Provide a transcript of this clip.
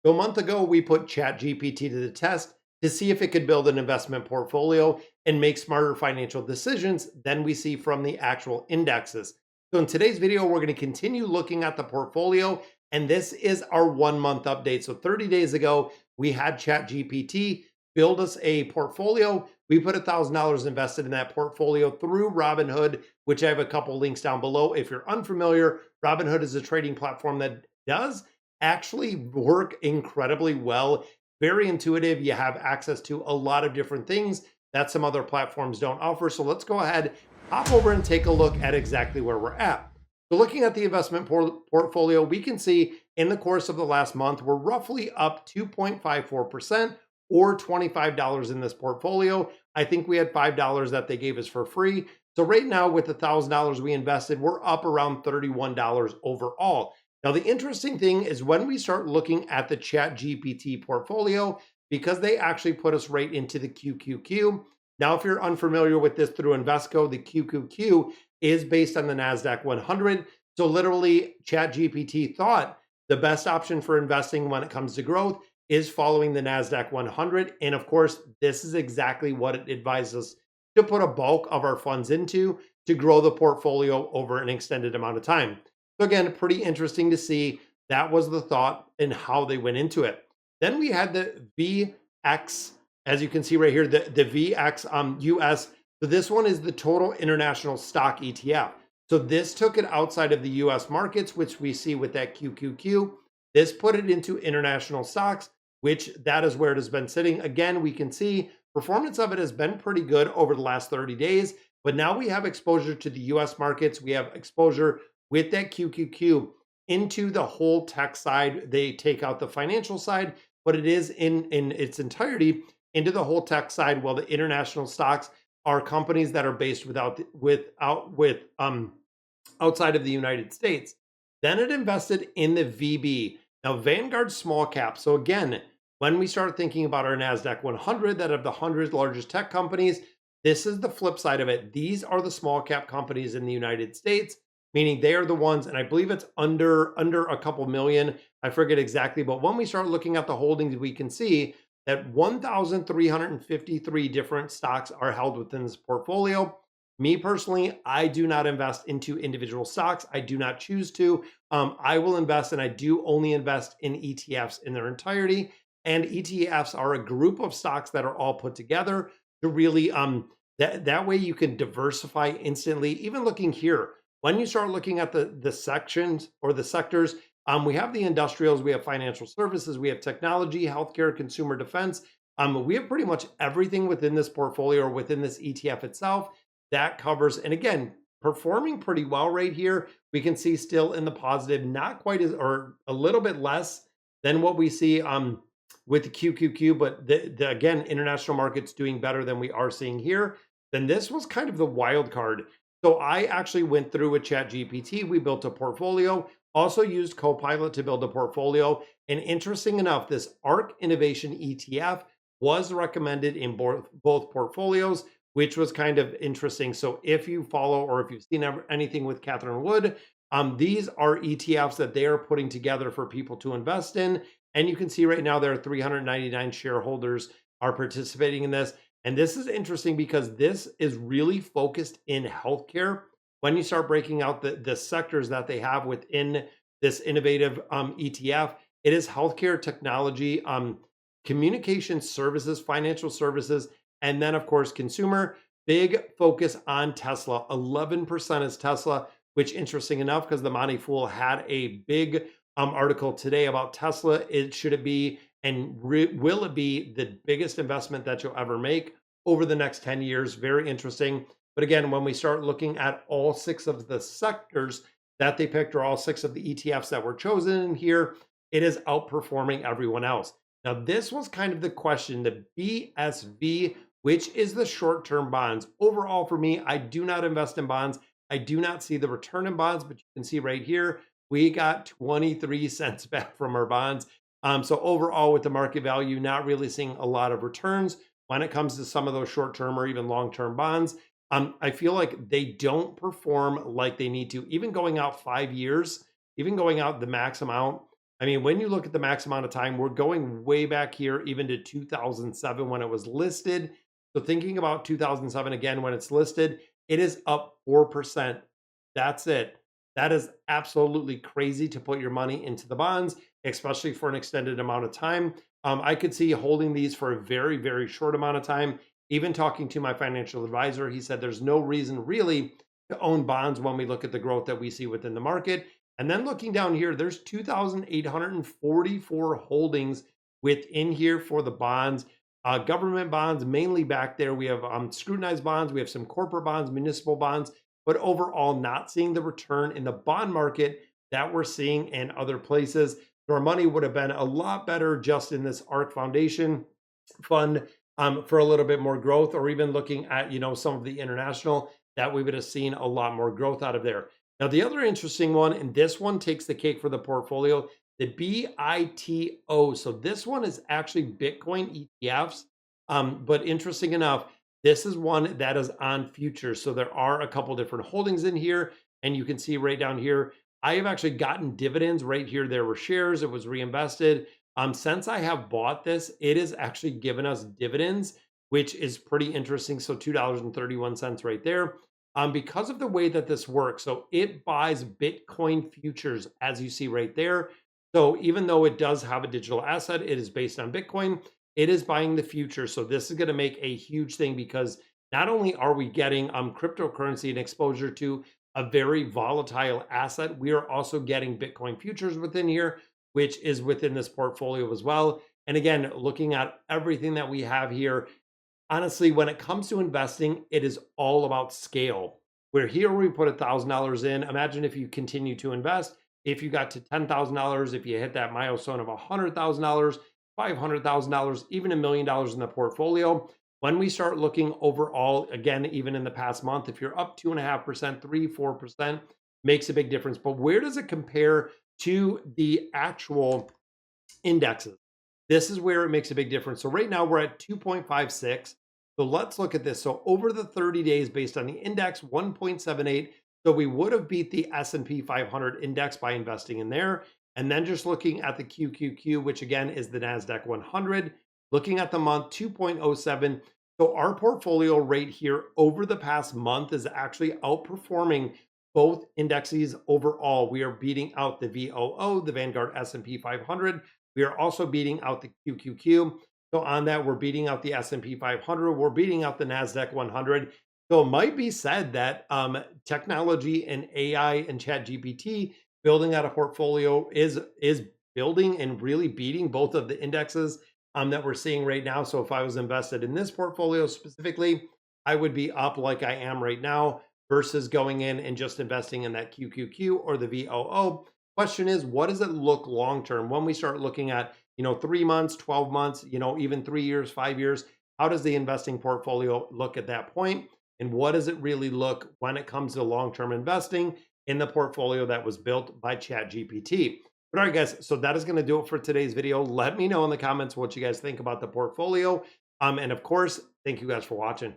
So a month ago, we put ChatGPT to the test to see if it could build an investment portfolio and make smarter financial decisions than we see from the actual indexes. So in today's video, we're going to continue looking at the portfolio, and this is our 1 month update. So 30 days ago, we had ChatGPT build us a portfolio. We put $1,000 invested in that portfolio through Robinhood, which I have a couple links down below. If you're unfamiliar, Robinhood is a trading platform that does actually work incredibly well. Very intuitive. You have access to a lot of different things that some other platforms don't offer. So let's go ahead, hop over and take a look at exactly where we're at. So looking at the investment portfolio, we can see in the course of the last month, we're roughly up 2.54% or $25 in this portfolio. I think we had $5 that they gave us for free. So right now with the $1,000 we invested, we're up around $31 overall. Now, the interesting thing is when we start looking at the Chat GPT portfolio, because they actually put us right into the QQQ. Now, if you're unfamiliar with this through Invesco, the QQQ is based on the NASDAQ 100. So literally, Chat GPT thought the best option for investing when it comes to growth is following the NASDAQ 100. And of course, this is exactly what it advises us to put a bulk of our funds into to grow the portfolio over an extended amount of time. So again, pretty interesting to see. That was the thought and how they went into it. Then we had the VX, as you can see right here, the VX US. So this one is the total international stock ETF. So this took it outside of the US markets, which we see with that QQQ. This put it into international stocks, which that is where it has been sitting. Again, we can see performance of it has been pretty good over the last 30 days, but now we have exposure to the US markets. We have exposure with that QQQ into the whole tech side. They take out the financial side, but it is in its entirety into the whole tech side. While the international stocks are companies that are based outside of the United States. Then it invested in the VB. Now, Vanguard small cap. So again, when we start thinking about our NASDAQ 100 that have the 100 largest tech companies, this is the flip side of it. These are the small cap companies in the United States, meaning they are the ones, and I believe it's under a couple million. I forget exactly, but when we start looking at the holdings, we can see that 1,353 different stocks are held within this portfolio. Me personally, I do not invest into individual stocks. I do not choose to. I will invest, and I do only invest in ETFs in their entirety. And ETFs are a group of stocks that are all put together to really that way you can diversify instantly. Even looking here, when you start looking at the sections or the sectors, we have the industrials, we have financial services, we have technology, healthcare, consumer defense. We have pretty much everything within this portfolio or within this ETF itself that covers. And again, performing pretty well right here. We can see still in the positive, not quite as, or a little bit less than what we see with the QQQ, but again, international markets doing better than we are seeing here. Then this was kind of the wild card. So I actually went through with ChatGPT. We built a portfolio, also used Copilot to build a portfolio. And interesting enough, this ARC Innovation ETF was recommended in both portfolios, which was kind of interesting. So if you follow or if you've seen anything with Catherine Wood, these are ETFs that they are putting together for people to invest in. And you can see right now there are 399 shareholders are participating in this. And this is interesting because this is really focused in healthcare. When you start breaking out the sectors that they have within this innovative ETF, it is healthcare, technology, communication services, financial services, and then, of course, consumer. Big focus on Tesla. 11% is Tesla, which interesting enough, because the Monty Fool had a big article today about Tesla. Should it be and will it be the biggest investment that you'll ever make over the next 10 years? Very interesting. But again, when we start looking at all 6 of the sectors that they picked, or all 6 of the ETFs that were chosen in here, it is outperforming everyone else. Now, this was kind of the question, the BSV, which is the short-term bonds. Overall, for me, I do not invest in bonds. I do not see the return in bonds, but you can see right here, we got 23 cents back from our bonds. So overall, with the market value, not really seeing a lot of returns when it comes to some of those short-term or even long-term bonds. I feel like they don't perform like they need to. Even going out 5 years, even going out the max amount, I mean, when you look at the max amount of time, we're going way back here, even to 2007 when it was listed. So thinking about 2007 again, when it's listed, it is up 4%. That's it. That is absolutely crazy to put your money into the bonds, especially for an extended amount of time. I could see holding these for a very, very short amount of time. Even talking to my financial advisor, he said there's no reason really to own bonds when we look at the growth that we see within the market. And then looking down here, there's 2,844 holdings within here for the bonds. Government bonds mainly back there. We have scrutinized bonds, we have some corporate bonds, municipal bonds, but overall not seeing the return in the bond market that we're seeing in other places. So our money would have been a lot better just in this ARC Foundation fund for a little bit more growth, or even looking at, some of the international, that we would have seen a lot more growth out of there. Now, the other interesting one, and this one takes the cake for the portfolio, the BITO. So this one is actually Bitcoin ETFs. But interesting enough, this is one that is on futures. So there are a couple different holdings in here. And you can see right down here, I have actually gotten dividends right here. There were shares, it was reinvested. Since I have bought this, it has actually given us dividends, which is pretty interesting. So $2.31 right there. Because of the way that this works. So it buys Bitcoin futures, as you see right there. So even though it does have a digital asset, it is based on Bitcoin, it is buying the future. So this is going to make a huge thing, because not only are we getting cryptocurrency and exposure to a very volatile asset, we are also getting Bitcoin futures within here, which is within this portfolio as well. And again, looking at everything that we have here, honestly, when it comes to investing, it is all about scale. Where here we put $1,000 in. Imagine if you continue to invest. If you got to $10,000, if you hit that milestone of $100,000, $500,000, even $1 million in the portfolio. When we start looking overall, again, even in the past month, if you're up 2.5%, 4%, makes a big difference. But where does it compare to the actual indexes? This is where it makes a big difference. So right now we're at 2.56. So let's look at this. So over the 30 days, based on the index, 1.78. So we would have beat the S&P 500 index by investing in there. And then just looking at the QQQ, which again is the NASDAQ 100, looking at the month, 2.07. So our portfolio right here over the past month is actually outperforming both indexes overall. We are beating out the VOO, the Vanguard S&P 500. We are also beating out the QQQ. So on that, we're beating out the S&P 500. We're beating out the NASDAQ 100. So it might be said that technology and AI and ChatGPT building out a portfolio is building and really beating both of the indexes that we're seeing right now. So if I was invested in this portfolio specifically, I would be up like I am right now versus going in and just investing in that QQQ or the VOO. Question is, what does it look long term when we start looking at 3 months, 12 months, even 3 years, 5 years? How does the investing portfolio look at that point? And what does it really look when it comes to long term investing in the portfolio that was built by ChatGPT? But all right, guys, so that is going to do it for today's video. Let me know in the comments what you guys think about the portfolio. And of course, thank you guys for watching.